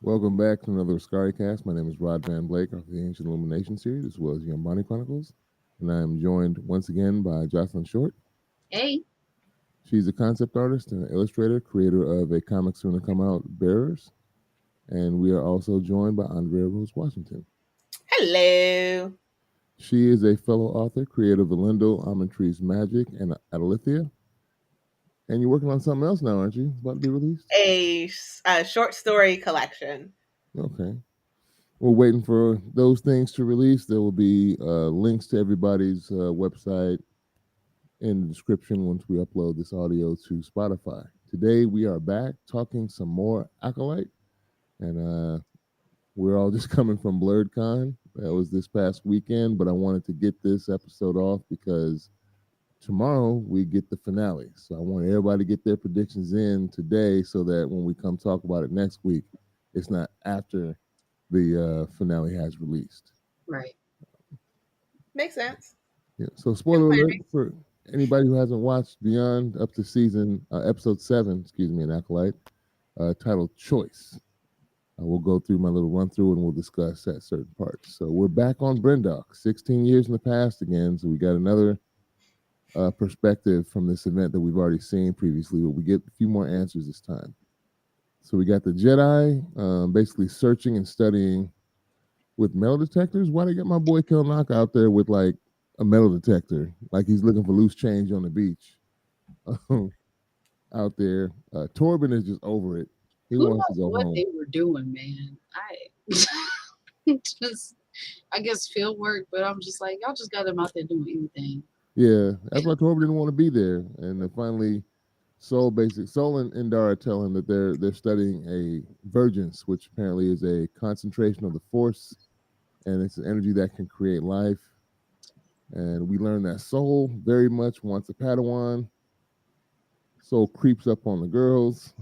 Welcome back to another Askari Cast. My name is Rod Van Blake of the Ancient Illumination series, as well as Young Bonnie Chronicles. And I am joined once again by Jocelyn Short. Hey. She's a concept artist and illustrator, creator of a comic soon to come out, Bearers. And we are also joined by Andrea Rose Washington. Hello. She is a fellow author, creator of Elendil, Almond Tree's Magic, and Adalithia. And you're working on something else now, aren't you? It's about to be released? A short story collection. Okay. We're waiting for those things to release. There will be links to everybody's website in the description once we upload this audio to Spotify. Today we are back talking some more Acolyte, and we're all just coming from BlurredCon. That was this past weekend, but I wanted to get this episode off because tomorrow we get the finale. So I want everybody to get their predictions in today so that when we come talk about it next week, it's not after the finale has released. Right. Makes sense. Yeah. So spoiler alert for anybody who hasn't watched Beyond up to season episode 7, in Acolyte, titled Choice. We'll go through my little run through and we'll discuss at certain parts. So we're back on Bryndock, 16 years in the past again. So we got another perspective from this event that we've already seen previously, but we get a few more answers this time. So we got the Jedi basically searching and studying with metal detectors. Why they got my boy Kilnock out there with like a metal detector, like he's looking for loose change on the beach out there? Torben is just over it. He Who wants to knows go what home. they were doing, man? I guess field work, but I'm just like, y'all just got them out there doing anything. Yeah, that's why Torben didn't want to be there. And then finally, Soul and Indara tell him that they're studying a vergence, which apparently is a concentration of the Force, and it's an energy that can create life. And we learn that Soul very much wants a Padawan. Soul creeps up on the girls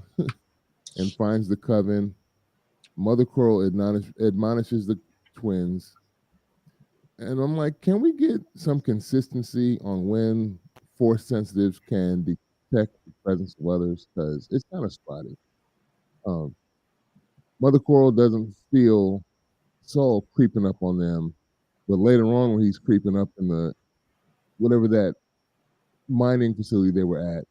and finds the coven. Mother Coral admonishes the twins. And I'm like, can we get some consistency on when Force sensitives can detect the presence of others? Because it's kind of spotty. Um, Mother Coral doesn't feel Soul creeping up on them, but later on when he's creeping up in the whatever that mining facility they were at,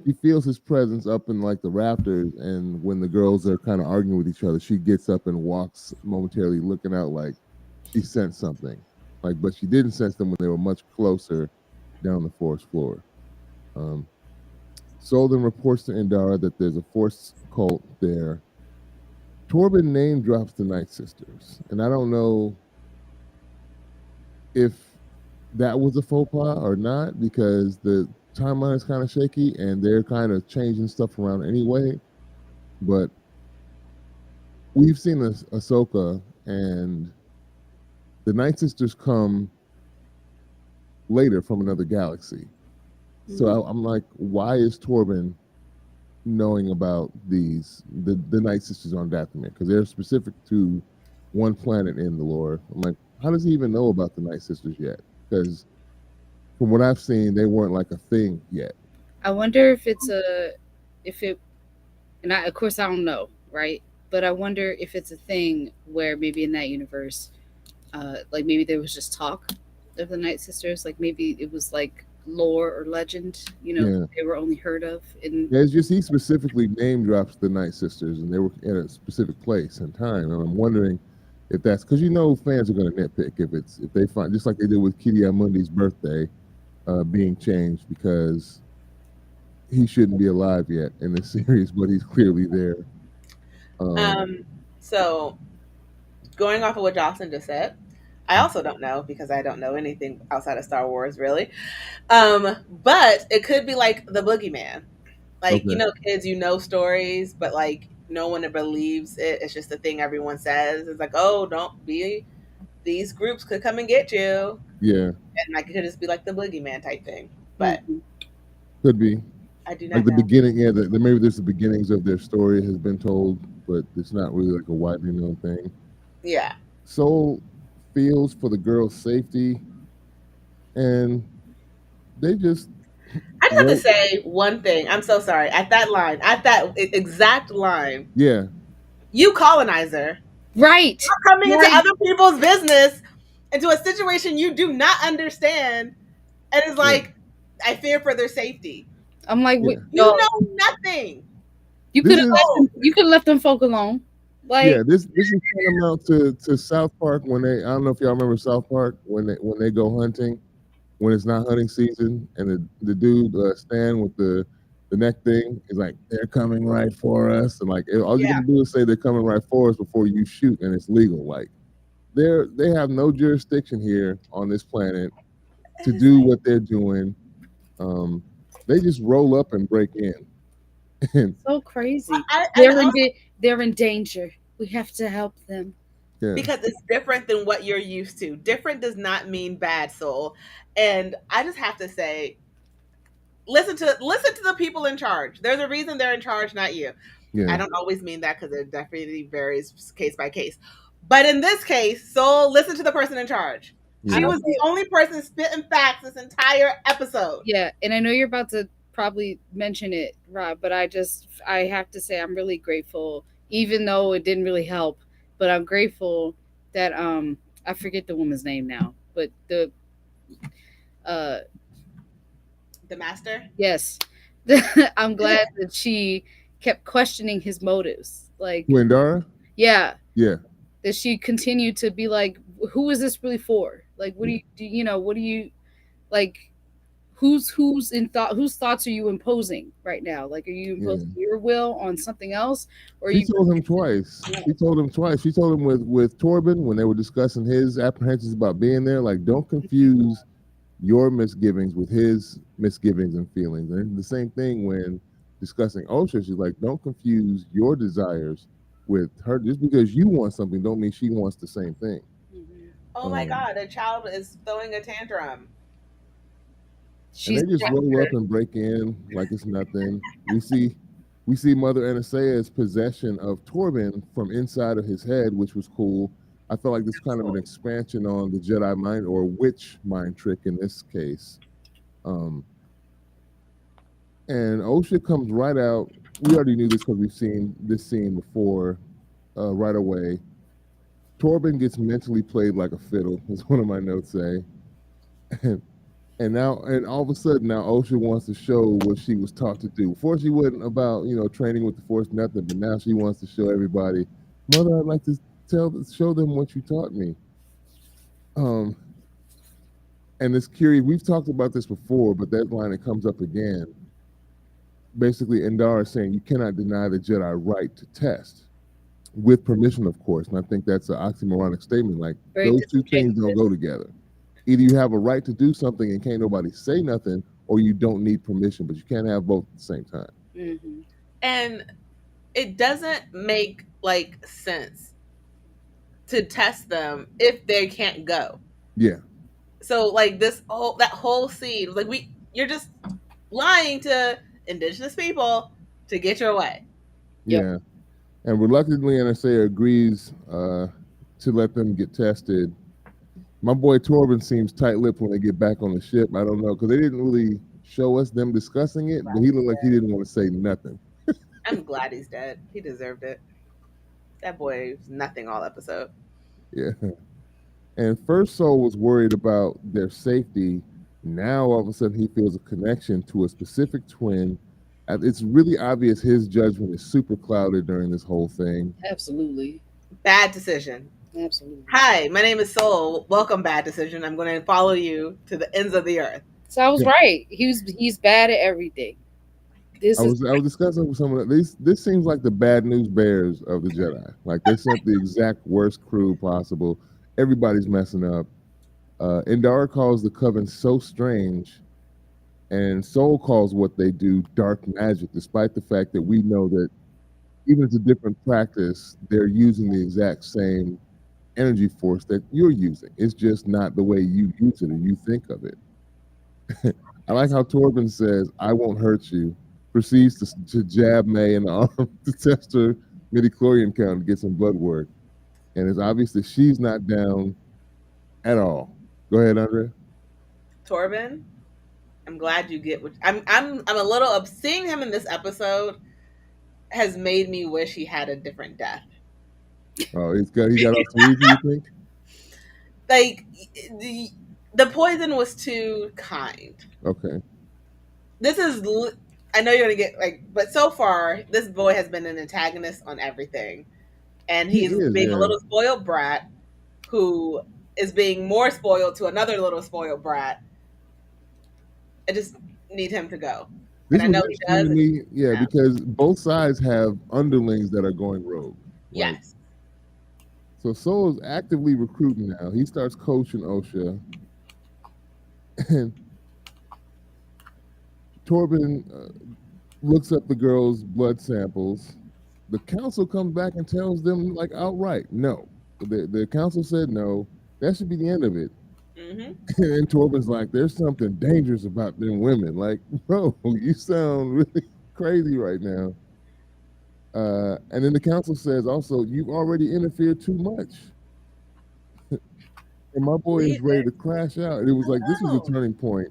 she feels his presence up in like the rafters, and when the girls are kind of arguing with each other, she gets up and walks momentarily, looking out like she sensed something. Like, but she didn't sense them when they were much closer down the forest floor. Um, Soul then reports to Indara that there's a force cult there. Torben name drops the Night Sisters, and I don't know if that was a faux pas or not because the timeline is kind of shaky and they're kind of changing stuff around anyway. But we've seen this Ahsoka, and the Night Sisters come later from another galaxy. So I'm like, why is Torben knowing about the Night Sisters on Dathomir? Because they're specific to one planet in the lore. I'm like, how does he even know about the Night Sisters yet? Because from what I've seen, they weren't like a thing yet. I wonder if and of course I don't know, right? But I wonder if it's a thing where maybe in that universe, like maybe there was just talk of the Night Sisters, like maybe it was like lore or legend, they were only heard of. Yeah, it's just he specifically name drops the Night Sisters, and they were at a specific place and time. And I'm wondering if that's because fans are going to nitpick if they find, just like they did with Kidi Amundi's birthday being changed because he shouldn't be alive yet in the series, but he's clearly there. So going off of what Jocelyn just said, I also don't know because I don't know anything outside of Star Wars really. But it could be like the boogeyman. Like, kids, stories, but like no one believes it. It's just the thing everyone says. It's like, oh, don't be, these groups could come and get you. Yeah. And like it could just be like the boogeyman type thing. But could be. I do not like the know. beginning, maybe there's the beginnings of their story has been told, but it's not really like a widely known thing. Yeah. Soul feels for the girl's safety, and they just. I just have to say one thing. I'm so sorry. At that exact line. Yeah. You colonizer. Right. You're coming into Right. other people's business, into a situation you do not understand, and it's Yeah. like, I fear for their safety. I'm like, Yeah. You know nothing. you could This have is left Oh, them. You could have left them folk alone. Like, yeah. This is tantamount to South Park when they. I don't know if y'all remember South Park when they go hunting when it's not hunting season, and the dude Stan with the neck thing is like, they're coming right for us, and like all you yeah. gotta do is say they're coming right for us before you shoot, and it's legal. Like they have no jurisdiction here on this planet And to it's do like, what they're doing. Um, they just roll up and break in, and so crazy. and also They're in danger. We have to help them. yeah, because it's different than what you're used to. Different does not mean bad, soul. And I just have to say, listen to the people in charge. There's a reason they're in charge, not you. I yeah, don't always mean that because it definitely varies case by case. But in this case, Soul, listen to the person in charge. I She yeah. don't was the only person spitting facts this entire episode. Yeah, and I know you're about to probably mention it, Rob, but I have to say I'm really grateful, even though it didn't really help. But I'm grateful that I forget the woman's name now, but the uh The master. yes, I'm glad that she kept questioning his motives. Like, Windara, yeah, yeah, that she continued to be like, who is this really for? Like, what you know? What do you like? Who's in thought? Whose thoughts are you imposing right now? Like, are you yeah. imposing your will on something else, or are She you? told him twice. She told him twice. She told him with Torben when they were discussing his apprehensions about being there. Like, don't confuse your misgivings with his misgivings and feelings. And the same thing when discussing OSHA. She's like, don't confuse your desires with her. Just because you want something, don't mean she wants the same thing. Mhm. Oh my Um, God, a child is throwing a tantrum. and She's they just roll up and break in like it's nothing. We see Mother Anastaea's possession of Torben from inside of his head, which was cool. I felt like this kind of an expansion on the Jedi mind or witch mind trick in this case. Um, and Osha comes right out. We already knew this because we've seen this scene before. Right away, Torben gets mentally played like a fiddle. Is one of my notes say. And all of a sudden now Osha wants to show what she was taught to do. Before she wasn't about, training with the force, nothing, but now she wants to show everybody, Mother, I'd like to show them what you taught me. Um, and it's curious, we've talked about this before, but that line it comes up again. Basically, Endar is saying you cannot deny the Jedi right to test, with permission, of course. And I think that's an oxymoronic statement. Like very those two things don't disingenuous. go together. Either you have a right to do something and can't nobody say nothing, or you don't need permission, but you can't have both at the same time. Mm-hmm. And it doesn't make like sense to test them if they can't go. Yeah, So like that whole scene, like you're just lying to indigenous people to get your way. Yep. yeah. And reluctantly, NSA agrees to let them get tested. My boy Torben seems tight-lipped when they get back on the ship. I don't know because they didn't really show us them discussing it, but he looked like he didn't want to say nothing. I'm glad he's dead. He deserved it. That boy was nothing all episode. Yeah. And First Soul was worried about their safety. Now all of a sudden he feels a connection to a specific twin. It's really obvious his judgment is super clouded during this whole thing. Absolutely. Bad decision. Absolutely. Hi, my name is Soul. Welcome, Bad Decision. I'm going to follow you to the ends of the earth. So I was Yeah. right. He's bad at everything. This I is was discussing with someone. This seems like the bad news bears of the Jedi. Like they sent the exact worst crew possible. Everybody's messing up. Indara calls the coven so strange, and Soul calls what they do dark magic, despite the fact that we know that even if it's a different practice, they're using the exact same energy force that you're using. It's just not the way you use it or you think of it. I like how Torben says, I won't hurt you, proceeds to jab May in the arm to test her midichlorian count to get some blood work. And it's obvious that she's not down at all. Go ahead, Andrea. Torben, I'm glad you get what I'm a little seeing him in this episode has made me wish he had a different death. Oh, he got off too easy. You think? Like the the poison was too kind. Okay. This is I know you're gonna get like, but so far this boy has been an antagonist on everything, and He he's is. being a Yeah. little spoiled brat who is being more spoiled to another little spoiled brat. I just need him to go, and This I was know he interesting does. to And me. Yeah, yeah. because both sides have underlings that are going rogue. Like, Yes. so Soul is actively recruiting now. He starts coaching OSHA, and Torben looks up the girls' blood samples. The council comes back and tells them like outright, no. The council said no. That should be the end of it. Hmm. And Torben's like, there's something dangerous about them women. Like, bro, you sound really crazy right now. And then the council says also, you've already interfered too much. And my boy is Leave ready it. to crash out. And it was like, this was a No. turning point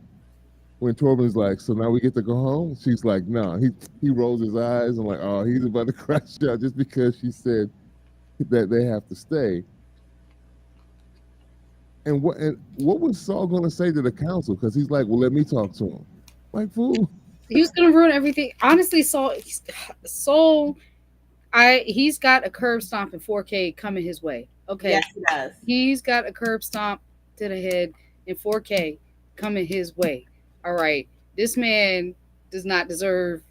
when Torben's like, so now we get to go home? She's like, no. He rolls his eyes and like, oh, he's about to crash out just because she said that they have to stay. And what was Saul going to say to the council? Because he's like, well, let me talk to him. Like, fool. He was gonna ruin everything. Honestly, Soul, he's got a curb stomp in 4K coming his way. Okay, Yes, he does. he's got a curb stomp to the head in 4K coming his way. All right, this man does not deserve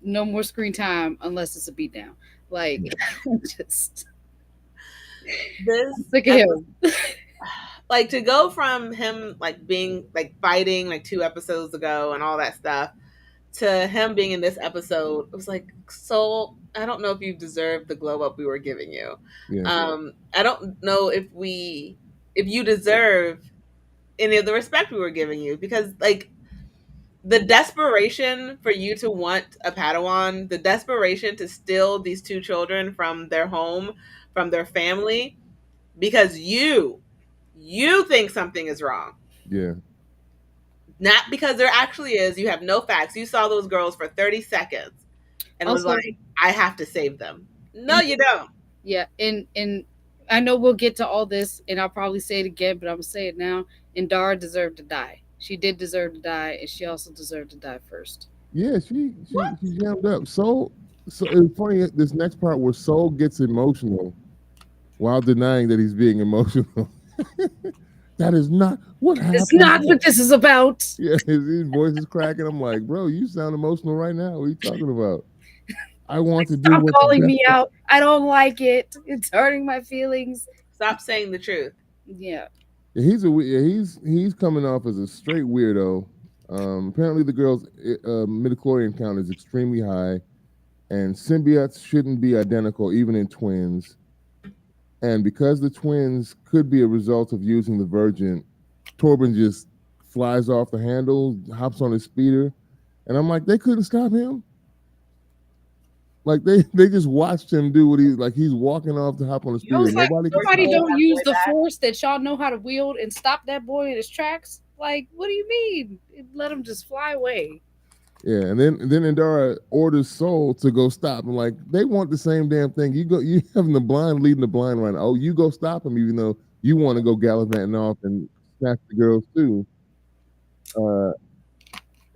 no more screen time unless it's a beatdown. Like, just This sick of episode, him. like to go from him like being like fighting like 2 episodes ago and all that stuff to him being in this episode, it was like, Soul, I don't know if you deserve the glow up we were giving you. Yeah. I don't know if you deserve any of the respect we were giving you, because like the desperation for you to want a Padawan, the desperation to steal these 2 children from their home, from their family, because you think something is wrong. Yeah. Not because there actually is. You have no facts. You saw those girls for 30 seconds and was Also, like, I have to save them. No, and you don't. yeah, and I know we'll get to all this, and I'll probably say it again, but I'm gonna say it now. And Dara deserved to die. She did deserve to die, and she also deserved to die first. Yeah, What? she jammed up. So it's funny this next part where Soul gets emotional while denying that he's being emotional. That is not what It's happened. not what this is about. Yeah, his voice is cracking. I'm like, bro, you sound emotional right now. What are you talking about? I want to do Stop what's calling best. me out. I don't like it. It's hurting my feelings. Stop saying the truth. Yeah. He's coming off as a straight weirdo. Apparently, the girl's midichlorian count is extremely high, and symbiotes shouldn't be identical even in twins. And because the twins could be a result of using the Virgin, Torben just flies off the handle, hops on his speeder, and I'm like, they couldn't stop him. Like they just watched him do what he's walking off to hop on the I speeder. was like, Nobody can First of stop somebody all, him. don't that use boy the back. force that y'all know how to wield and stop that boy in his tracks. Like, what do you mean? Let him just fly away. Yeah, and then Indara orders Soul to go stop him. Like they want the same damn thing. You having the blind leading the blind right now. Oh, you go stop him, even though you want to go gallivanting off and snatch the girls too. Uh,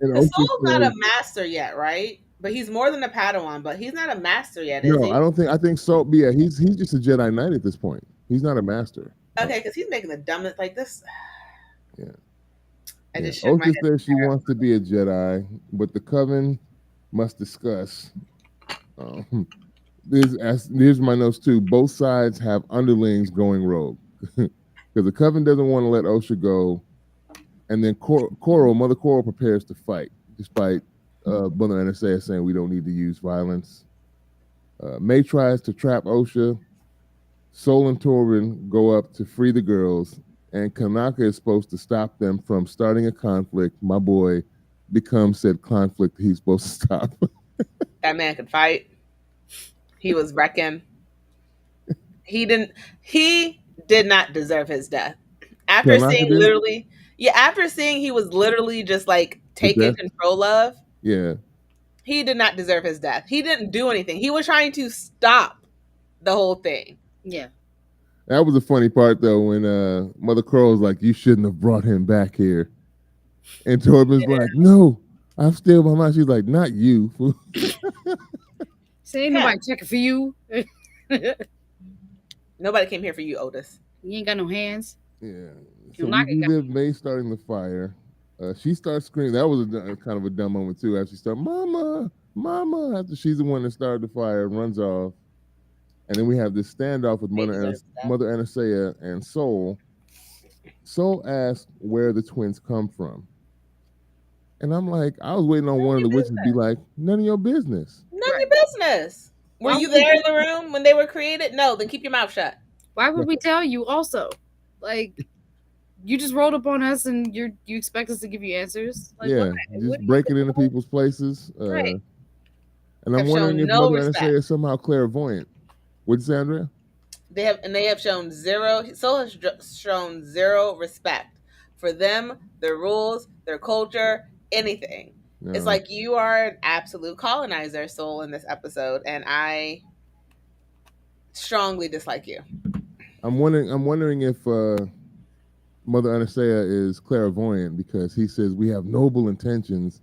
and Because Ocean Soul's not a says, master yet, right? But he's more than a Padawan, but he's not a master yet, is no, I he? don't think. I think so. Yeah, he's just a Jedi Knight at this point. He's not a master. Okay, because he's making the dumbest like this. Yeah, I yeah. just shook my Ocean head. says she wants to be a Jedi, but the Coven must discuss. Um, here's my notes too. Both sides have underlings going rogue because the Coven doesn't want to let Osha go, and then Mother Coral prepares to fight, despite Brother NSA saying we don't need to use violence. May tries to trap Osha. Sol and Torben go up to free the girls, and Kanaka is supposed to stop them from starting a conflict. My boy becomes said conflict he's supposed to stop. That man could fight. He was wrecking. He didn't. He did not deserve his death. After Kanaka seeing did? literally, yeah, after seeing he was literally just like taken control of, Yeah. he did not deserve his death. He didn't do anything. He was trying to stop the whole thing. Yeah. That was a funny part though when Mother Crow's like, "You shouldn't have brought him back here," and Torben's like, "No, I'm still my mind." She's like, "Not you." Say ain't Him. nobody checking for you. You Nobody came here for you, Otis. ain't got no hands. Yeah. So You knock it. relive May starting the fire. She starts screaming. That was kind of a dumb moment too. After she started, "Mama, Mama!" After she's the one that started the fire, runs off, and then we have this standoff with They deserve that. Mother Anastasia and Soul. Soul asks where the twins come from, and I'm like, I was waiting on None of one of your the witches to be business. like, "None of your business." None of Right. your business. Were Why you would we there tell in the you? room when they were created? No, then keep your mouth shut. Why would we tell you also? Like you just rolled up on us and you expect us to give you answers? Like what? Yeah, What just do you breaking into people's places. Right. And I'm Have wondering shown if no Mother Anastasia respect. is somehow clairvoyant. What'd you say, Andrea? They have shown zero. Soul has shown zero respect for them, their rules, their culture, anything. It's No. like you are an absolute colonizer, Soul, in this episode, and I strongly dislike you. I'm wondering if Mother Anastasia is clairvoyant because he says we have noble intentions,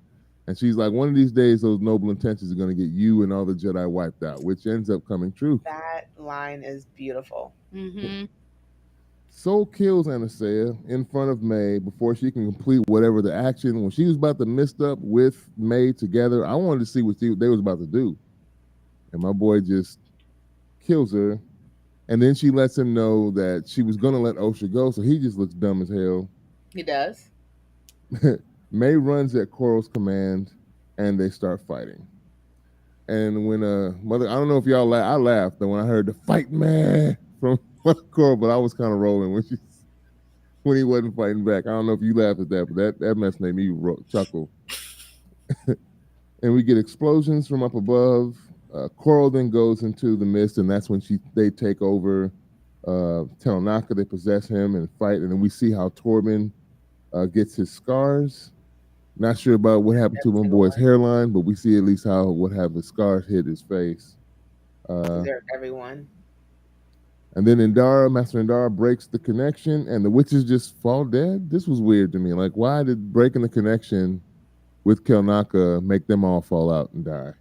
and she's like, one of these days those noble intentions are going to get you and all the Jedi wiped out, which ends up coming true. That line is beautiful. Mm-hmm. Soul kills Anastasia in front of May before she can complete whatever the action. When she was about to mist up with May together, I wanted to see what they was about to do, and my boy just kills her. And then she lets him know that she was going to let Osha go, so he just looks dumb as hell. He does. May runs at Coral's command, and they start fighting. And when Mother, I don't know if y'all I laughed when I heard the "fight man" from Mother Coral, but I was kind of rolling when he wasn't fighting back. I don't know if you laughed at that, but that mess made me chuckle. And we get explosions from up above. Coral then goes into the mist, and that's when they take over Telnaka. They possess him and fight, and then we see how Torben gets his scars. Not sure about what happened to Every my single boy's one. hairline, but we see at least how what have the scars hit his face. Uh, Deserve everyone. and then Master Indara breaks the connection, and the witches just fall dead. This was weird to me. Like, why did breaking the connection with Kelnaka make them all fall out and die?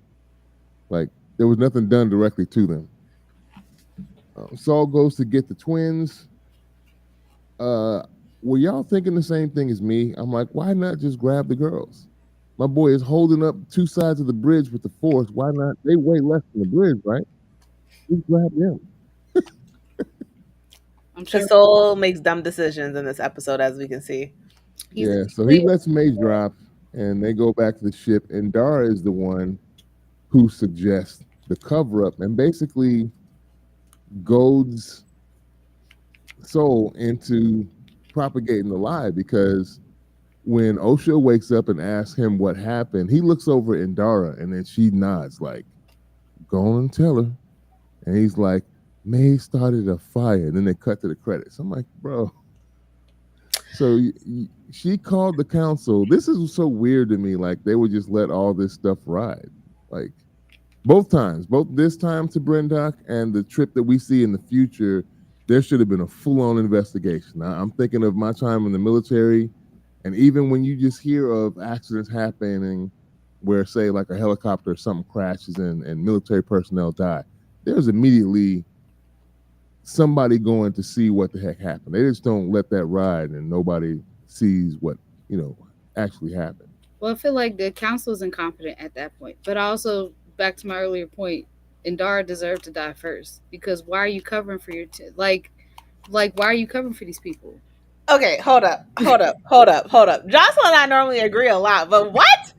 Like, there was nothing done directly to them. Saul goes to get the twins. Uh, were y'all thinking the same thing as me? I'm like, why not just grab the girls? My boy is holding up two sides of the bridge with the force. Why not? They weigh less than the bridge, right? Just grab them. I'm sure Because Soul makes dumb decisions in this episode, as we can see. he's Yeah, so he lets May drop, and they go back to the ship. And Dara is the one who suggests the cover up and basically goads Soul into propagating the lie because when Osha wakes up and asks him what happened, he looks over at Indara and then she nods like, "Go on and tell her." And he's like, "May started a fire." And then they cut to the credits. I'm like, bro. So she called the council. This is so weird to me. Like they would just let all this stuff ride. Like both times, both this time to Brendock and the trip that we see in the future, there should have been a full-on investigation. I'm thinking of my time in the military, and even when you just hear of accidents happening where, say, like a helicopter or something crashes and military personnel die, there's immediately somebody going to see what the heck happened. They just don't let that ride and nobody sees what, actually happened. well, I feel like the council is incompetent at that point. But also, back to my earlier point, Indara deserved to die first because why are you covering for your like why are you covering for these people? Okay, hold up. Jocelyn and I normally agree a lot, but what?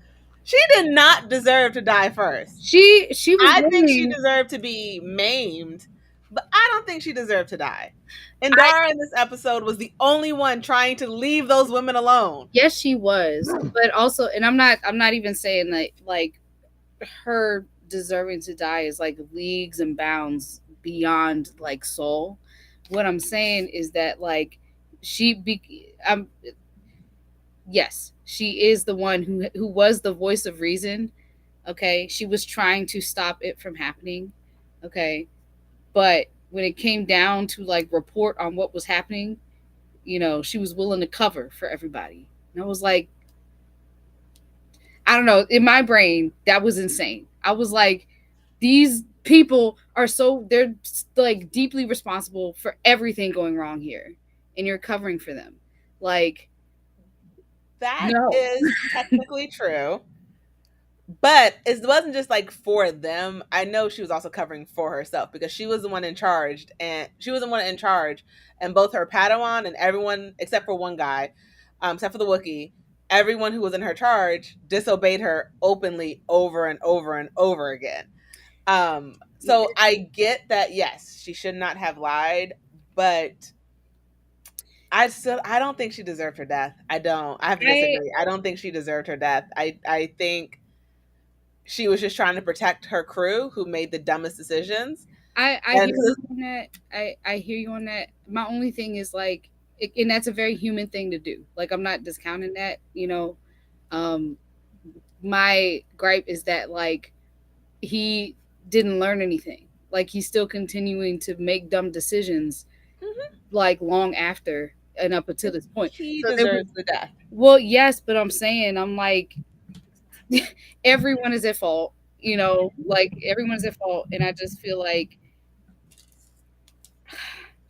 She did not deserve to die first. She was I think she winning. deserved to be maimed, but I don't think she deserved to die. And I Dara in this episode was the only one trying to leave those women alone. Yes, she was, but also, and I'm not even saying that like her deserving to die is like leagues and bounds beyond like soul. What I'm saying is that like yes, she is the one who was the voice of reason. Okay, she was trying to stop it from happening. Okay, but when it came down to like report on what was happening, she was willing to cover for everybody. And I was like, I don't know, in my brain, that was insane. I was like, these people are they're like deeply responsible for everything going wrong here, and you're covering for them. Like, That no. is technically true. But it wasn't just like for them. I know she was also covering for herself because she was the one in charge, and both her Padawan and everyone except for one guy, except for the Wookiee, everyone who was in her charge disobeyed her openly over and over and over again. So I get that, yes, she should not have lied, but I don't think she deserved her death. I don't. I have to I disagree. I don't think she deserved her death. I think she was just trying to protect her crew who made the dumbest decisions. I And hear you on that. I hear you on that. My only thing is like, and that's a very human thing to do. Like, I'm not discounting that. Um, my gripe is that like he didn't learn anything. Like, he's still continuing to make dumb decisions mhm, like long after and up until this point. he So it was, deserves the death. well, yes, but I'm like, everyone is at fault. Like, everyone's at fault, and I just feel like,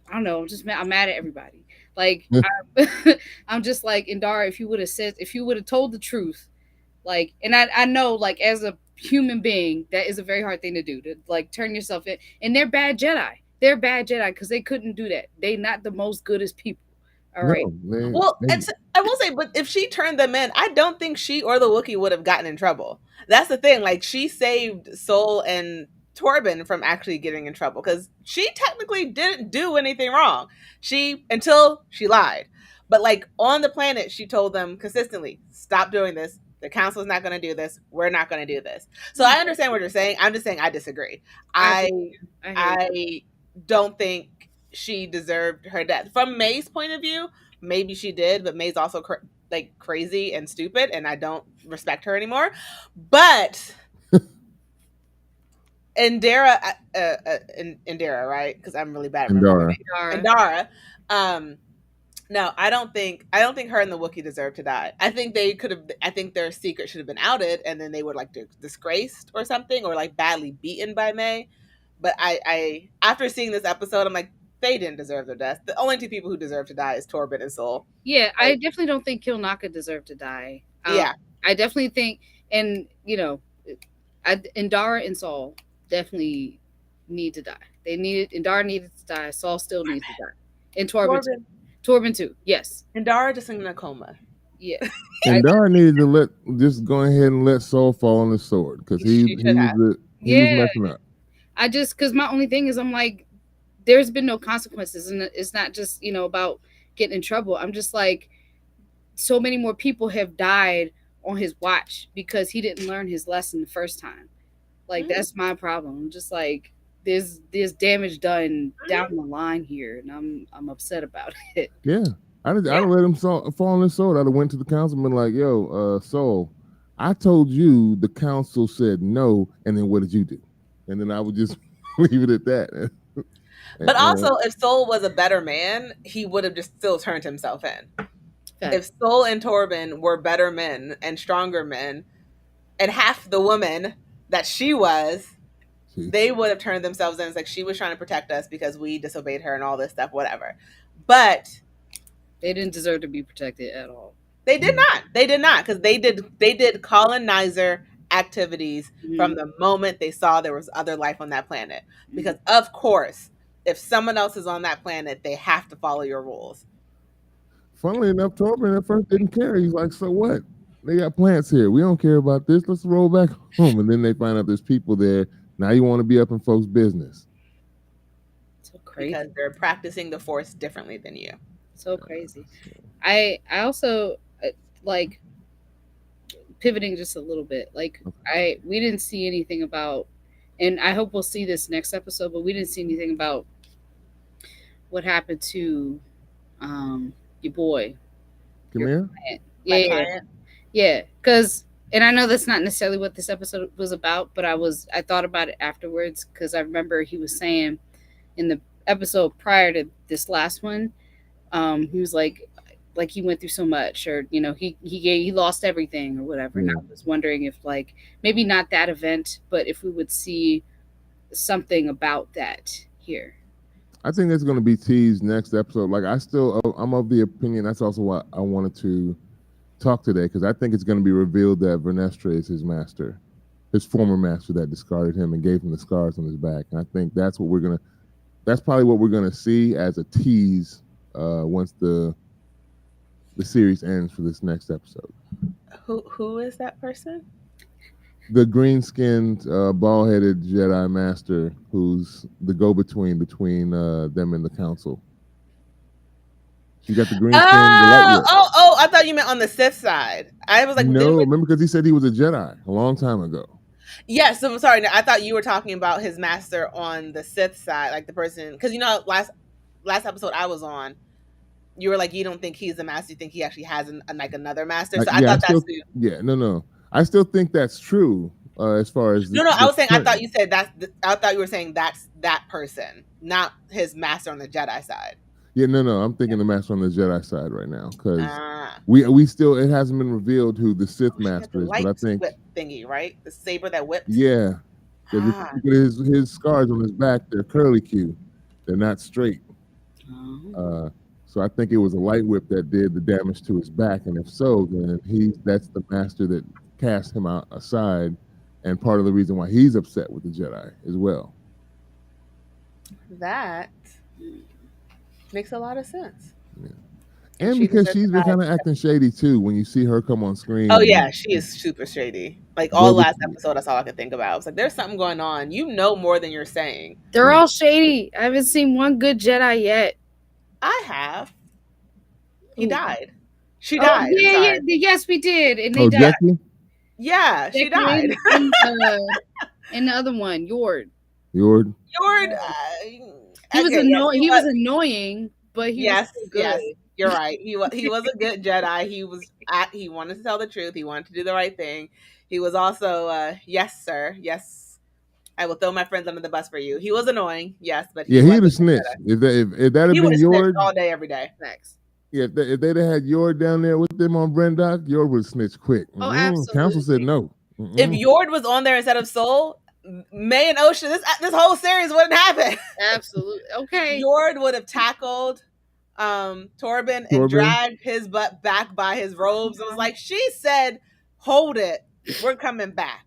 I don't know. I'm mad at everybody. Like, I'm just like, Indara, if you would have told the truth, like, and I know, like, as a human being, that is a very hard thing to do, to like turn yourself in. And they're bad Jedi. They're bad Jedi because they couldn't do that. They not the most goodest people. All right. No, they, Well, they I will say, but if she turned them in, I don't think she or the Wookiee would have gotten in trouble. That's the thing. Like, she saved Sol and Torben from actually getting in trouble because she technically didn't do anything wrong. Until she lied. But like on the planet, she told them consistently, "Stop doing this. The council's not going to do this. We're not going to do this." So I understand what you're saying. I'm just saying I disagree. I I I hear you. I don't think she deserved her death. From May's point of view, maybe she did, but May's also like crazy and stupid, and I don't respect her anymore. But Indira, Indira, right? Because I'm really bad at remembering Dara. names. Dara. Indara, no, I don't think her and the Wookiee deserve to die. I think they could have. I think their secret should have been outed, and then they were like disgraced or something, or like badly beaten by May. But after seeing this episode, I'm like, they didn't deserve their death. The only two people who deserve to die is Torben and Soul. Yeah, I Like, definitely don't think Kilnaka deserved to die. yeah, I definitely think, and and Dara and Saul definitely need to die. And Dara needed to die. Saul still needs to die, and Torben too. Torben Torben too. Yes. and Dara just in a coma. Yeah. I, And Dara needed to just go ahead and let Saul fall on the sword because She should have. he was yeah. messing up. Because my only thing is, I'm like, there's been no consequences, and it's not just about getting in trouble. I'm just like, so many more people have died on his watch because he didn't learn his lesson the first time. Like, Mhm. that's my problem. I'm just like, there's damage done down the line here, and I'm upset about it. Yeah, I'd Yeah. have let him fall on his sword. I'd have went to the council and been like, "Yo, Saul, I told you the council said no, and then what did you do?" And then I would just leave it at that. But And, also, if Soul was a better man, he would have just still turned himself in. If Facts. Soul and Torben were better men and stronger men, and half the woman that she was, see, they would have turned themselves in. It's like she was trying to protect us because we disobeyed her and all this stuff, whatever. But They didn't deserve to be protected at all. they did not. They did not because they did colonizer activities from Mhm. the moment they saw there was other life on that planet. Because of course, if someone else is on that planet, they have to follow your rules. funnily enough, Torben at first didn't care. He's like, "So what? They got plants here. We don't care about this. Let's roll back home." And then they find out there's people there. Now you want to be up in folks' business. So crazy. Because they're practicing the force differently than you. So crazy. I also like, pivoting just a little bit. Like, we didn't see anything about, and I hope we'll see this next episode, but we didn't see anything about what happened to your boy. Come Your here. client. My Yeah, client. yeah. Because, and I know that's not necessarily what this episode was about, but I thought about it afterwards because I remember he was saying in the episode prior to this last one, he was like he went through so much, or he lost everything or whatever. And Yeah. I was wondering if like maybe not that event, but if we would see something about that here. I think that's going to be teased next episode. Like I'm of the opinion that's also why I wanted to talk today, because I think it's going to be revealed that Vernestre is his master, his former master that discarded him and gave him the scars on his back. And I think that's probably what we're gonna see as a tease once the series ends for this next episode. Who is that person? The green-skinned, bald-headed Jedi master who's the go-between between them and the council. She got the green skin, the light whip. Oh! I thought you meant on the Sith side. I was like, No, remember, because he said he was a Jedi a long time ago. Yes, I'm sorry. I thought you were talking about his master on the Sith side, like the person. Because last episode I was on, you were like, you don't think he's the master, you think he actually has like another master. So I thought that's who. Yeah, no. I still think that's true. As far as No, I was saying I thought you said I thought you were saying that's that person, not his master on the Jedi side. Yeah, no. I'm thinking the master on the Jedi side right now, because we still, it hasn't been revealed who the Sith master is, but I think whip thingy, right? The saber that whips. Yeah, his scars on his back, they're curlicue, they're not straight. So I think it was a light whip that did the damage to his back, and if so, then that's the master that cast him aside, and part of the reason why he's upset with the Jedi as well. That makes a lot of sense. Yeah. And because she's been kind of acting shady too when you see her come on screen. Oh yeah, she is super shady. Like all last episode, that's all I could think about. I was like, there's something going on. You know more than you're saying. They're all shady. I haven't seen one good Jedi yet. I have. He died. She died. Yeah. Yes, we did. And they died. Jackie? Yeah, she died. And the other one, Yord. He was annoying. He was annoying, but he was good. Yes, you're right. He was a good Jedi. He wanted to tell the truth. He wanted to do the right thing. He was also yes, sir. Yes, I will throw my friends under the bus for you. He was annoying, yes, but he'd have snitched. If that had been Yord all day, every day. Thanks. Yeah, if they'd have had Yord down there with them on Brendock, Yord would have snitched quick. Oh, absolutely. Council said no. If Yord was on there instead of Soul, May and Ocean, this whole series wouldn't happen. Absolutely. Okay. Yord would have tackled Torben and dragged his butt back by his robes. It was like, she said, hold it, we're coming back.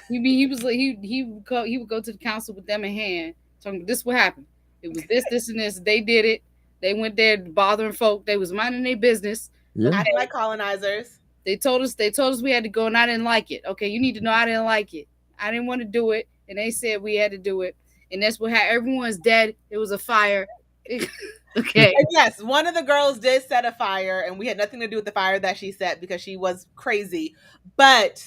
He would go to the council with them in hand, talking, this what happened. It was this and this. They did it. They went there bothering folk. They was minding their business. Acting like colonizers. They told us we had to go, and I didn't like it. Okay, you need to know I didn't like it. I didn't want to do it, and they said we had to do it. And that's what happened. Everyone's dead. It was a fire. Okay. And yes, one of the girls did set a fire, and we had nothing to do with the fire that she set because she was crazy. But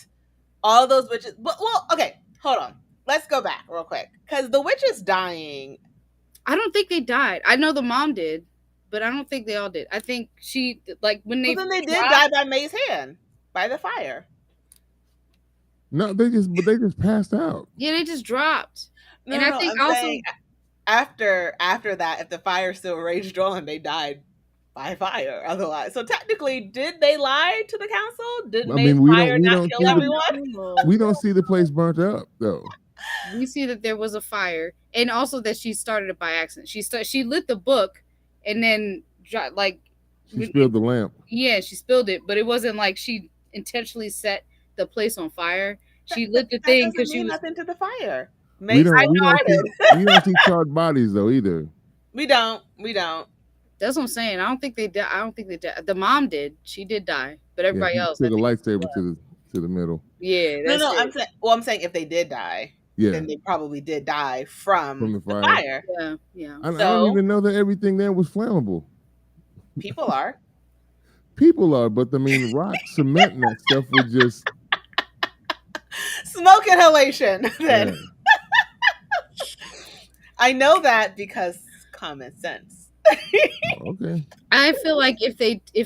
all those witches. Well, okay, hold on. Let's go back real quick, because the witches dying. I don't think they died. I know the mom did, but I don't think they all did. I think she, like, when they... Well, then they did die by May's hand, by the fire. No, they just passed out. Yeah, they just dropped. No, I think I'm also... After that, if the fire still raged on, they died by fire otherwise. So technically, did they lie to the council? Did May's fire not kill everyone? We don't see the place burnt up, though. We see that there was a fire, and also that she started it by accident. She lit the book, and then she spilled the lamp. Yeah, she spilled it, but it wasn't like she intentionally set the place on fire. She lit the thing because she was nothing to the fire. We don't see charred bodies though either. We don't. That's what I'm saying. I don't think they died. The mom did. She did die, but everybody else took a lightsaber to the middle. Yeah. I'm saying if they did die. Then they probably did die from the fire. Yeah. I don't even know that everything there was flammable. People are, but I mean, rock, cement, and that stuff would just smoke inhalation. Then I know that because common sense. Okay. I feel like if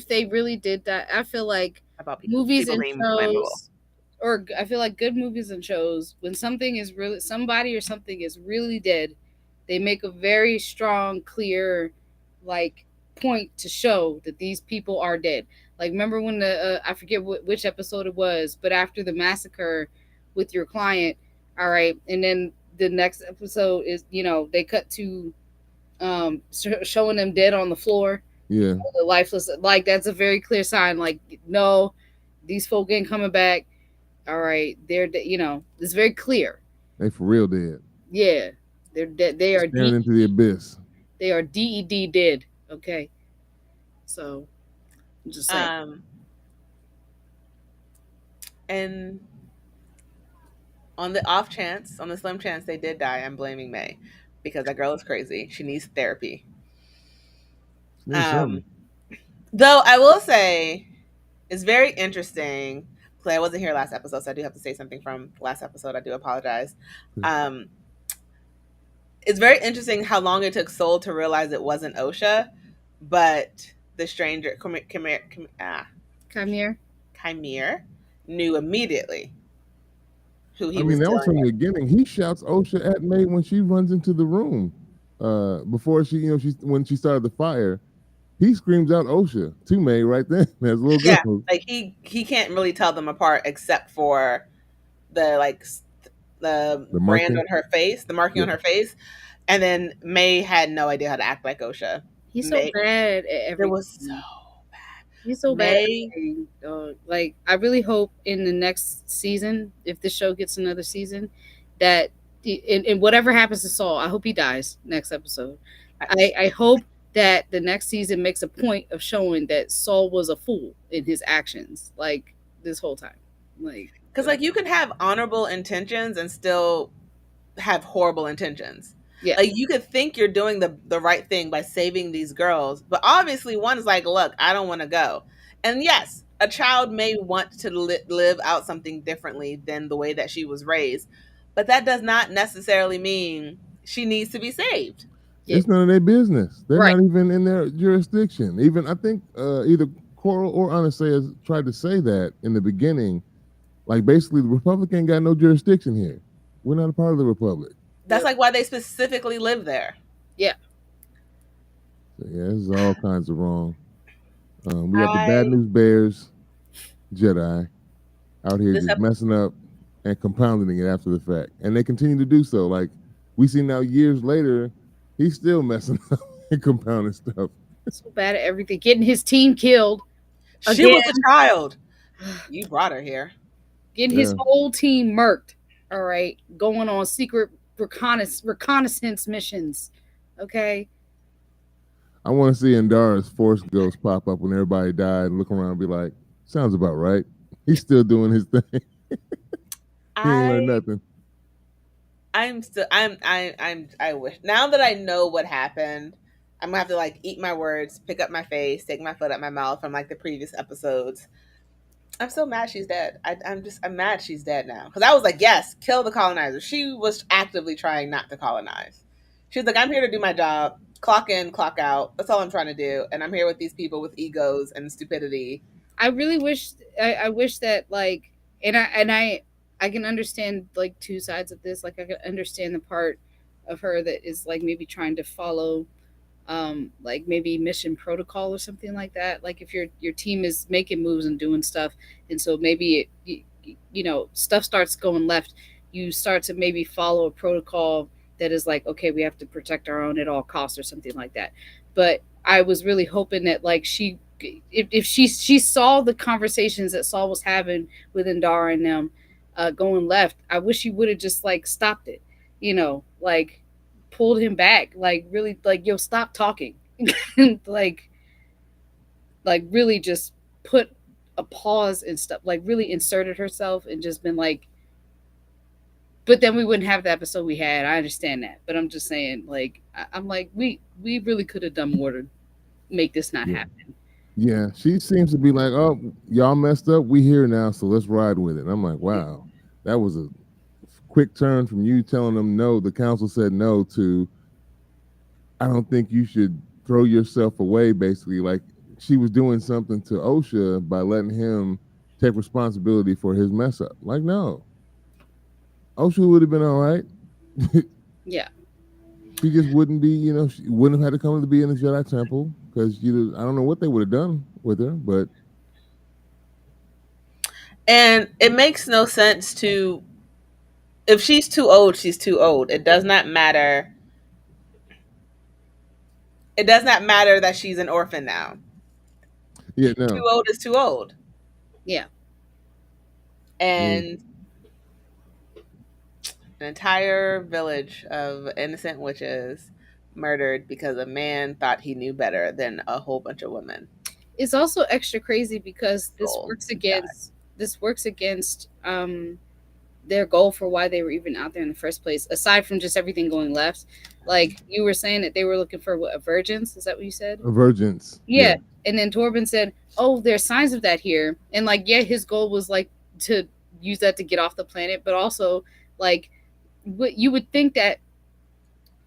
they really did that, I feel like movies and shows. Or I feel like good movies and shows, when somebody or something is really dead, They make a very strong, clear, like point to show that these people are dead. Like remember when the I forget which episode it was, but after the massacre with your client, all right, and then the next episode is they cut to showing them dead on the floor, Yeah, the lifeless. Like that's a very clear sign. Like no, these folk ain't coming back. All right, it's very clear. they for real dead, Yeah, they're dead. They are staring into the abyss. They are DED dead. Okay, so I'm just saying. Um, and on the off chance, on the slim chance they did die, I'm blaming May because that girl is crazy. She needs therapy. She needs Um, something. though I will say it's very interesting. Clay, I wasn't here last episode, so I do have to say something from last episode. I do apologize. Um, it's very interesting how long it took Soul to realize it wasn't OSHA, but the stranger, Come here. Chimere, knew immediately who I he was mean, that was dealing from the with. beginning. He shouts OSHA at May when she runs into the room. Before she, when she started the fire, he screams out OSHA to May right then as little Yeah, girl. like he can't really tell them apart except for the the The brand marking. on her face, the marking on Yeah. her face, and then May had no idea how to act like OSHA. He's so May, bad at it was so everything. He's bad. so bad at May, everything, dog. Like I really hope in the next season, if the show gets another season, that in whatever happens to Saul, I hope he dies next episode. I hope that the next season makes a point of showing that Saul was a fool in his actions, like this whole time. Like, because like you can have honorable intentions and still have horrible intentions. yeah, Like you could think you're doing the right thing by saving these girls, but obviously one's like, "Look, I don't want to go." And yes, a child may want to live out something differently than the way that she was raised, but that does not necessarily mean she needs to be saved. yeah, It's none of their business. They're right. not even in their jurisdiction. Even I think either Coral or Anastasia tried to say that in the beginning. Like basically, the Republic ain't got no jurisdiction here. We're not a part of the Republic. That's Yep. like why they specifically live there. Yeah. So yeah, this is all kinds of wrong. We got the I bad news bears, Jedi, out here this just ep- messing up and compounding it after the fact, and they continue to do so. Like we see now, years later, he's still messing up and compounding stuff. So bad at everything. Getting his team killed she again. was a child. You brought her here. Getting his Yeah, whole team murked. All right. Going on secret reconnaissance missions. Okay. I want to see Andara's Force Ghost pop up when everybody died and look around and be like, "Sounds about right." He's still doing his thing. He ain't learned I nothing. I'm still I wish now that I know what happened, I'm gonna have to like eat my words, pick up my face, take my foot out my mouth from like the previous episodes. I'm so mad she's dead. I'm mad she's dead now because I was like, yes, kill the colonizer. She was actively trying not to colonize. She was like, I'm here to do my job, clock in, clock out. That's all I'm trying to do, and I'm here with these people with egos and stupidity. I really wish I wish that like and I can understand like two sides of this. Like I can understand the part of her that is like maybe trying to follow like maybe mission protocol or something like that. Like if your team is making moves and doing stuff, and so maybe stuff starts going left, you start to maybe follow a protocol that is like, okay, we have to protect our own at all costs or something like that. But I was really hoping that like if she saw the conversations that Saul was having with Indara and them going left, I wish she would have just like stopped it, like pulled him back, like really like, yo, stop talking. like really just put a pause and stuff, like really inserted herself and just been like, but then we wouldn't have the episode we had. I understand that, but I'm just saying, like, I'm like, we really could have done more to make this not Yeah. happen. Yeah, she seems to be like, "Oh, y'all messed up. We here now, so let's ride with it." And I'm like, "Wow, that was a quick turn from you telling them no. The council said no to, I don't think you should throw yourself away." Basically, like she was doing something to OSHA by letting him take responsibility for his mess up. Like, no, OSHA would have been all right. Yeah. She just wouldn't be, she wouldn't have had to come to be in the Jedi Temple because I don't know what they would have done with her, but And it makes no sense to, if she's too old, she's too old. It does not matter. It does not matter that she's an orphan now. yeah, Too no, old is too old. Yeah. yeah, And an entire village of innocent witches murdered because a man thought he knew better than a whole bunch of women. It's also extra crazy because Soul. this works against their goal for why they were even out there in the first place, aside from just everything going left. Like you were saying that they were looking for what, a virgins? Is that what you said? Avergence, yeah, Yeah. And then Torben said, "Oh, there's signs of that here." And like, yeah, his goal was like to use that to get off the planet, but also like what you would think that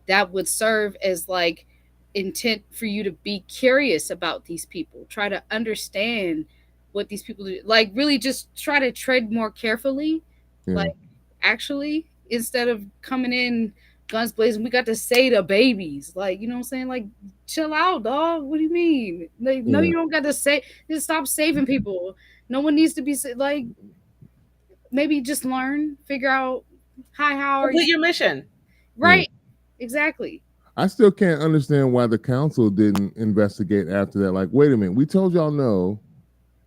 that would serve as like intent for you to be curious about these people, try to understand what these people do, like really just try to tread more carefully, yeah, like actually, instead of coming in guns blazing. We got to say the babies, like, you know what I'm saying, like chill out, dog. What do you mean? Like, no, yeah, you don't got to say, just stop saving people. No one needs to be like, maybe just learn, figure out, hi, how are you, Complete your mission. yeah. right, exactly. I still can't understand why the council didn't investigate after that. Like, wait a minute, we told y'all no,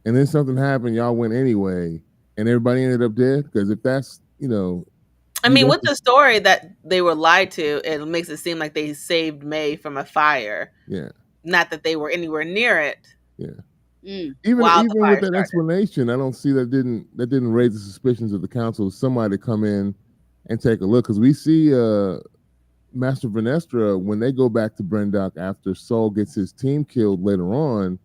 and then something happened, y'all went anyway, and everybody ended up dead. Because if that's, I you mean, left, with the story that they were lied to, it makes it seem like they saved May from a fire, yeah, not that they were anywhere near it yeah. Mm. Even while the even with fire that started. explanation, I don't see that didn't raise the suspicions of the council. Somebody to come in and take a look because we see Master Venestra when they go back to Brendock after Saul gets his team killed later on.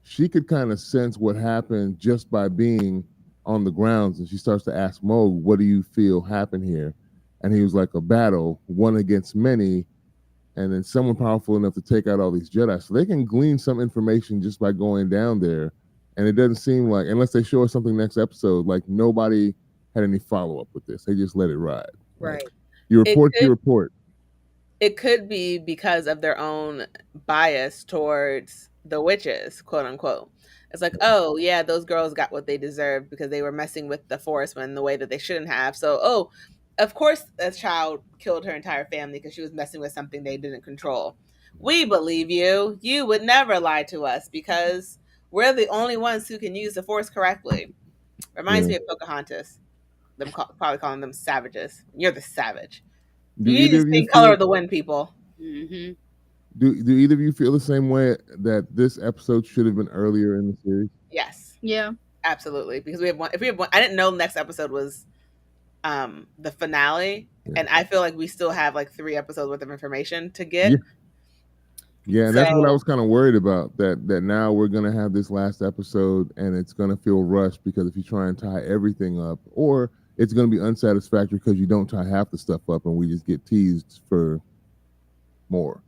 She could kind of sense what happened just by being on the grounds, and she starts to ask Mo, "What do you feel happened here?" And he was like, "A battle, one against many." And then someone powerful enough to take out all these Jedi. So they can glean some information just by going down there. And it doesn't seem like, unless they show us something next episode, like nobody had any follow up with this. They just let it ride. Like Right. you It report, you could report. it could be because of their own bias towards the witches, quote unquote. It's like, oh yeah, those girls got what they deserved because they were messing with the force when the way that they shouldn't have. So, oh, of course a child killed her entire family because she was messing with something they didn't control. We believe you. You would never lie to us because we're the only ones who can use the force correctly. Reminds Yeah. me of Pocahontas. Probably calling them savages. You're the savage. Do You need either to of you sing "Color feel of the Wind," people. Mm-hmm. do either of you feel the same way that this episode should have been earlier in the series? Yes, Yeah. absolutely. Because we have one. If we have one, I didn't know the next episode was the finale, Yeah. and I feel like we still have like 3 episodes worth of information to Yeah. get. Yeah, and that's what I So was kind of worried about. That now we're gonna have this last episode, and it's gonna feel rushed because if you try and tie everything up, or it's gonna be unsatisfactory because you don't tie half the stuff up, and we just get teased for more.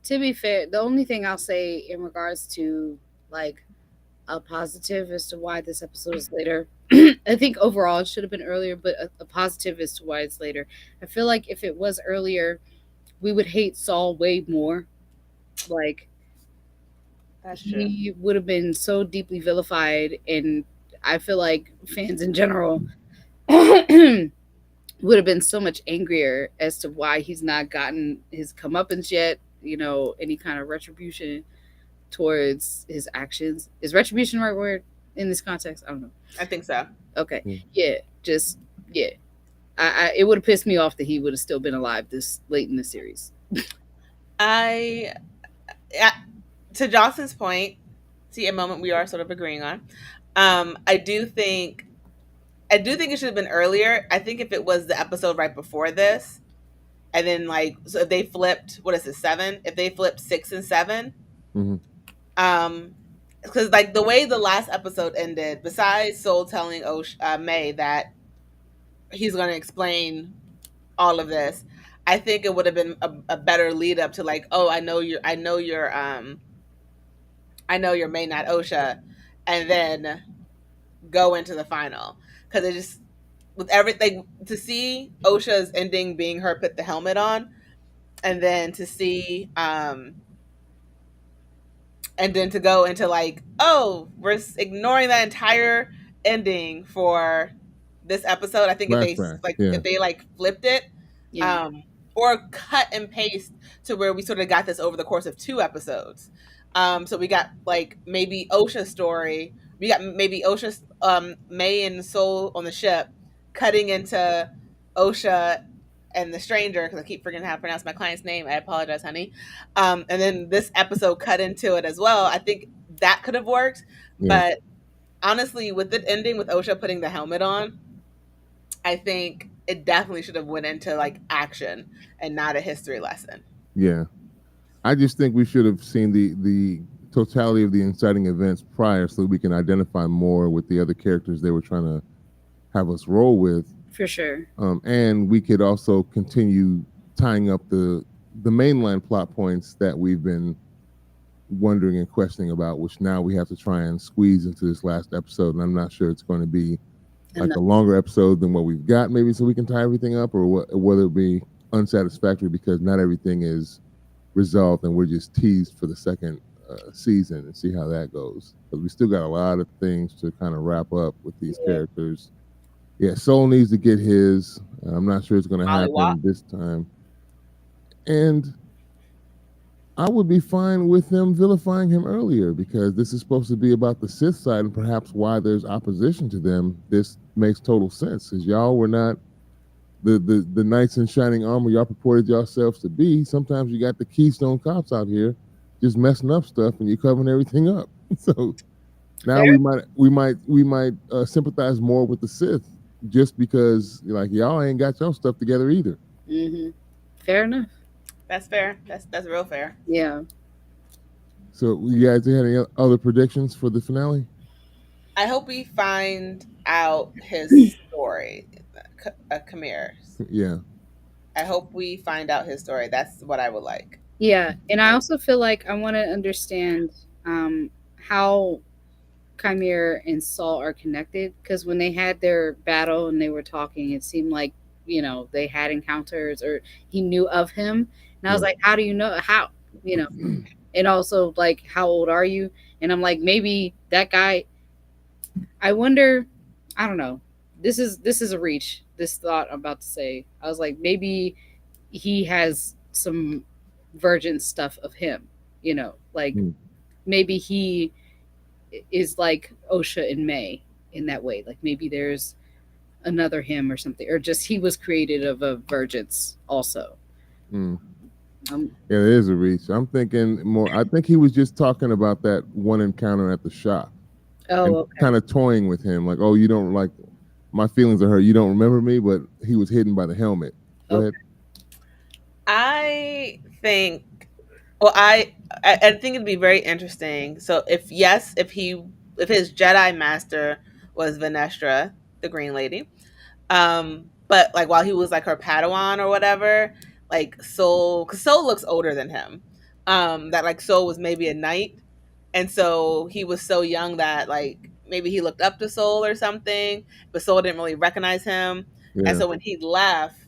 To be fair, the only thing I'll say in regards to like a positive as to why this episode is later, I think overall it should have been earlier, but a positive as to why it's later. I feel like if it was earlier, we would hate Saul way more. Like that's true. he would have been so deeply vilified, and I feel like fans in general would have been so much angrier as to why he's not gotten his comeuppance yet. You know, any kind of retribution towards his actions. Is retribution the right word in this context? I don't know. I think so. Okay. Yeah. Yeah. Just yeah. It would have pissed me off that he would have still been alive this late in the series. I, yeah, to Jocelyn's point, see a moment we are sort of agreeing on. I do think it should have been earlier. I think if it was the episode right before this, and then like so if they flipped, what is it, 7? If they flipped 6 and 7, Mm-hmm. Because like the way the last episode ended, besides Soul telling May that he's going to explain all of this, I think it would have been a better lead up to like, oh, I know you're May, not Osha, and then go into the final, because it just, with everything, to see Osha's ending being her put the helmet on, and then to see and then to go into like, oh, we're ignoring that entire ending for this episode. I think if they Flashback. like Yeah. if they like flipped it, Yeah. um, or cut and paste to where we sort of got this over the course of 2 episodes. So we got like maybe Osha's story. We got maybe Osha's May and Soul on the ship, cutting into Osha and the stranger, because I keep forgetting how to pronounce my client's name. I apologize, honey. And then this episode cut into it as well. I think that could have worked, Yeah. but honestly, with it ending with Osha putting the helmet on, I think it definitely should have went into like action and not a history lesson. Yeah. I just think we should have seen the totality of the inciting events prior, so that we can identify more with the other characters they were trying to have us roll with, For sure. and we could also continue tying up the mainline plot points that we've been wondering and questioning about, which now we have to try and squeeze into this last episode. And I'm not sure it's going to be like a longer episode than what we've got, maybe, so we can tie everything up, or whether it be unsatisfactory because not everything is resolved and we're just teased for the second season, and see how that goes, because we still got a lot of things to kind of wrap up with these characters. Yeah, Soul needs to get his. I'm not sure it's going to happen this time. And I would be fine with them vilifying him earlier, because this is supposed to be about the Sith side, and perhaps why there's opposition to them. This makes total sense, because y'all were not the knights in shining armor y'all purported yourselves to be. Sometimes you got the Keystone Cops out here just messing up stuff, and you're covering everything up. So now we might sympathize more with the Sith, just because like y'all ain't got your stuff together either. Mm-hmm. Fair enough. That's fair. That's real fair. Yeah. So you guys had any other predictions for the finale? I hope we find out his story, Kamir's. Yeah. I hope we find out his story. That's what I would like. Yeah, and I also feel like I want to understand how Chimera and Saul are connected, because when they had their battle and they were talking, it seemed like, you know, they had encounters or he knew of him. And I was like, how do you know? How, you know? And also, like, how old are you? And I'm like, maybe that guy. I wonder. I don't know. This is a reach. This thought I'm about to say. I was like, maybe he has some virgin stuff of him. You know, like maybe he is like Osha and May in that way. Like maybe there's another him or something, or just he was created of a virgins also. Yeah, there is a reach. I'm thinking more. I think he was just talking about that one encounter at the shop. Okay. Kind of toying with him, like, oh, you don't like my feelings are hurt. You don't remember me, but he was hidden by the helmet. Go ahead. I think. Well, I think it'd be very interesting. So if his Jedi master was Venestra, the Green Lady, but like while he was like her Padawan or whatever, like Soul, because Soul looks older than him, that like Soul was maybe a knight, and so he was so young that like maybe he looked up to Soul or something, but Soul didn't really recognize him, and so when he left,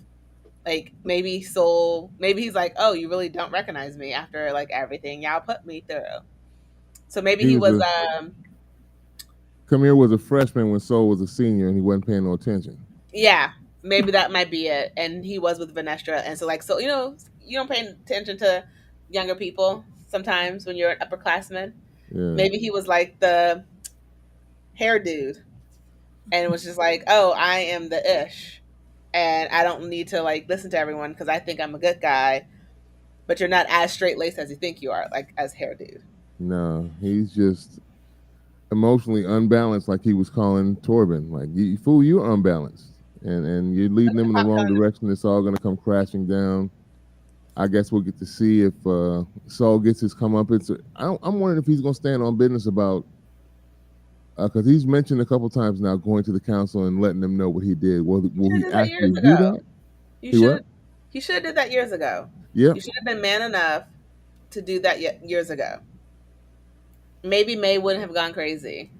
like maybe he's like, oh, you really don't recognize me after like everything y'all put me through. So maybe he was Kamir was a freshman when Soul was a senior, and he wasn't paying no attention. Yeah, maybe that might be it. And he was with Venestra, and so like, so you know, you don't pay attention to younger people sometimes when you're an upperclassman. Yeah. Maybe he was like the hair dude, and it was just like, oh, I am the ish, and I don't need to like listen to everyone because I think I'm a good guy, but you're not as straight laced as you think you are, like as hair dude. No, he's just emotionally unbalanced, like he was calling Torben. Like, you fool, you're unbalanced, and you're leading them in the wrong direction. It's all going to come crashing down. I guess we'll get to see if Saul gets his comeuppance. I'm wondering if he's going to stand on business about, because he's mentioned a couple times now going to the council and letting them know what he did. Will he actually do that? He should have did that years ago. Yeah, you should have been man enough to do that years ago. Maybe May wouldn't have gone crazy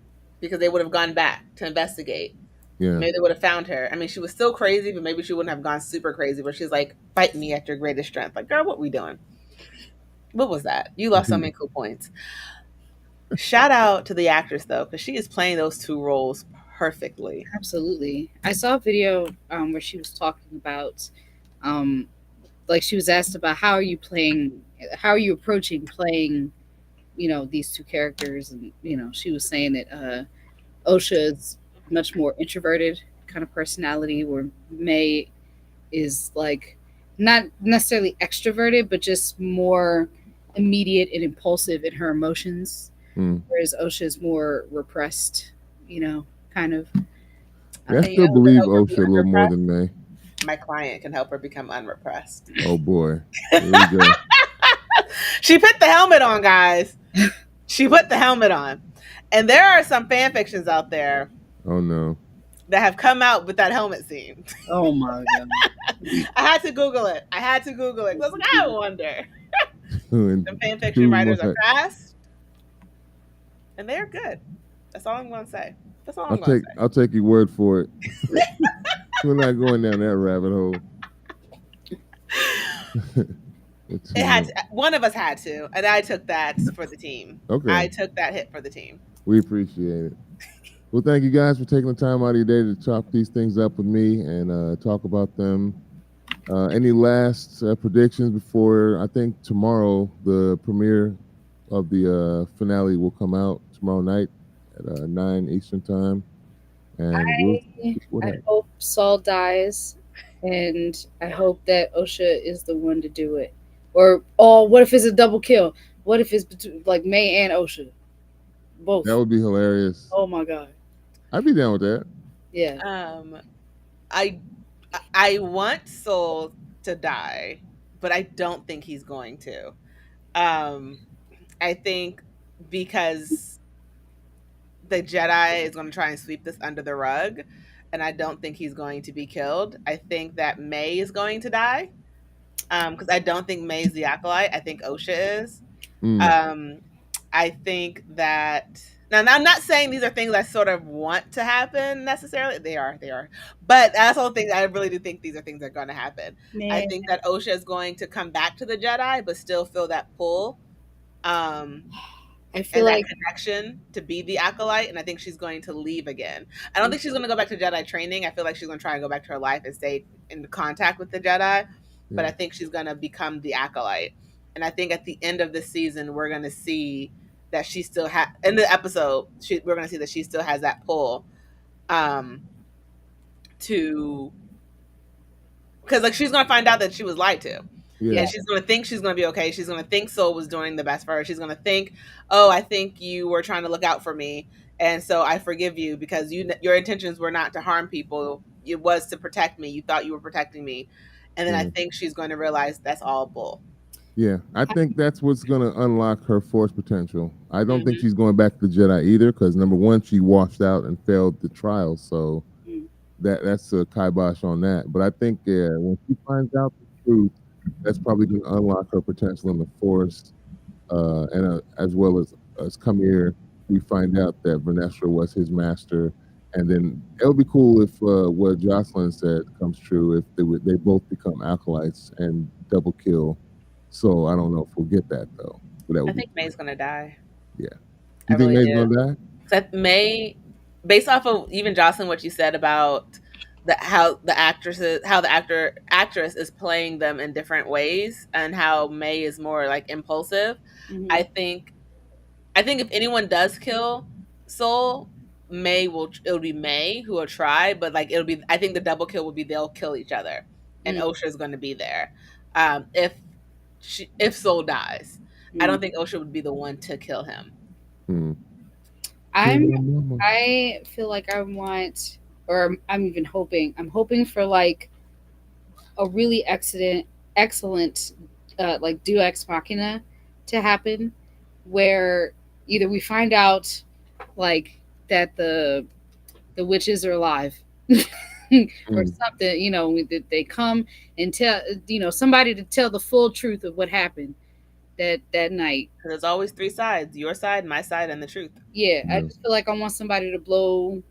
because they would have gone back to investigate. Yeah. Maybe they would have found her. I mean, she was still crazy, but maybe she wouldn't have gone super crazy. But she's like, fight me at your greatest strength. Like, girl, what we doing? What was that? You lost so many cool points. Shout out to the actress though, because she is playing those two roles perfectly. Absolutely. I saw a video where she was talking about, um, like she was asked about how are you approaching playing, these two characters, and she was saying that Osha is much more introverted kind of personality, where May is like not necessarily extroverted, but just more immediate and impulsive in her emotions, Mm. whereas Osha is more repressed, kind of. Yeah, I And you still know who can believe help her be OSHA a little more unrepressed? than May. My client can help her become unrepressed. Oh boy. Here we go. She put the helmet on, guys. She put the helmet on. And there are some fan fictions out there Oh no. that have come out with that helmet scene. Oh my god. I had to Google it. I had to Google it. I was like, I wonder. And The fan fiction too writers are much. fast and they're good. That's all I'm gonna say. That's all I'll I'm gonna take say. I'll take your word for it. We're not going down that rabbit hole. It's It too had much. to, one of us had to, and I took that for the team. Okay. I took that hit for the team. We appreciate it. Well, thank you guys for taking the time out of your day to chop these things up with me and talk about them. Any last predictions before I think tomorrow the premiere of the finale will come out tomorrow night at 9 Eastern time, and we'll I see what I happens. hope Saul dies, and I hope that Osha is the one to do it. Or what if it's a double kill? What if it's like May and Osha, That both? would be hilarious. Oh my god. I'd be down with that. Yeah. Um, I I want Soul to die, but I don't think he's going to. Um, I think because the Jedi is going to try and sweep this under the rug, and I don't think he's going to be killed. I think that May is going to die, because I don't think May's the Acolyte. I think Osha is. Mm, Um, I think that now I'm not saying these are things I sort of want to happen necessarily. They are, but that's all things I really do think these are things that are going to happen. I Man, think that Osha is going to come back to the Jedi, but still feel that pull. Um, I feel and that like connection to be the acolyte, and I think she's going to leave again. I don't think she's going to go back to Jedi training. I feel like she's going to try and go back to her life and stay in contact with the Jedi, but yeah. I think she's going to become the acolyte. And I think at the end of the season, we're going to see that she still has in the episode. We're going to see that she still has that pull, um, to because like she's going to find out that she was lied to. Yeah. yeah, And she's going to think she's going to be okay. She's going to think Soul was doing the best for her. She's going to think, "Oh, I think you were trying to look out for me, and so I forgive you because your intentions were not to harm people. It was to protect me. You thought you were protecting me." And then I Mm. think she's going to realize that's all bull. Yeah, I think that's what's going to unlock her force potential. I don't think Mm-hmm. she's going back to the Jedi either, because number one, she washed out and failed the trial, so mm, that's a kibosh on that. But I think when she finds out the truth, that's probably going to unlock her potential in the force, and as well as come here, we find out that Vernestra was his master, and then it'll be cool if what Jocelyn said comes true, if they both become acolytes and double kill. So I don't know if we'll get that though, but that I would be think May's going to die. yeah. I You think really May's do. gonna die? That May, based off of even Jocelyn, what you said about how the actress is playing them in different ways, and how May is more like impulsive. mhm, I think I think if anyone does kill Soul, it'll be May who will try, but like it'll be I think the double kill will be they'll kill each other, and mm, Osha is going to be there. If Soul dies, I don't mm. think Osha would be the one to kill him. Hmm. Kill I'm my mama. I feel like I want, or I'm even hoping. I'm hoping for like a really excellent, like Deus Ex Machina to happen, where either we find out like that the witches are alive, or Hmm. something. That they come and tell somebody to tell the full truth of what happened that night. Because there's always three sides: your side, my side, and the truth. Yeah, I Yeah. just feel like I want somebody to blow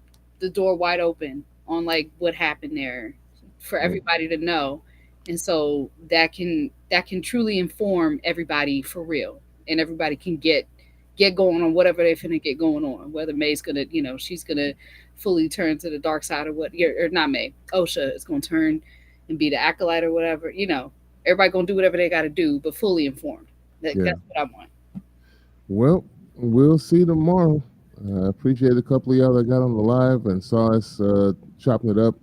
the door wide open on like what happened there for Yeah. everybody to know, and so that can truly inform everybody for real, and everybody can get going on whatever they're finna get going on. Whether May's gonna, she's gonna fully turn to the dark side, or what, or not May, Osha is gonna turn and be the acolyte or whatever. Everybody gonna do whatever they got to do, but fully informed. Yeah. That's what I want. Well, we'll see tomorrow. I appreciate a couple of y'all that got on the live and saw us chopping it up.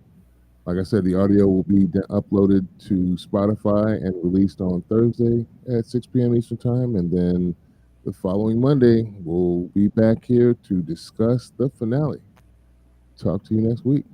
Like I said, the audio will be uploaded to Spotify and released on Thursday at 6 p.m. Eastern Time. And then the following Monday, we'll be back here to discuss the finale. Talk to you next week.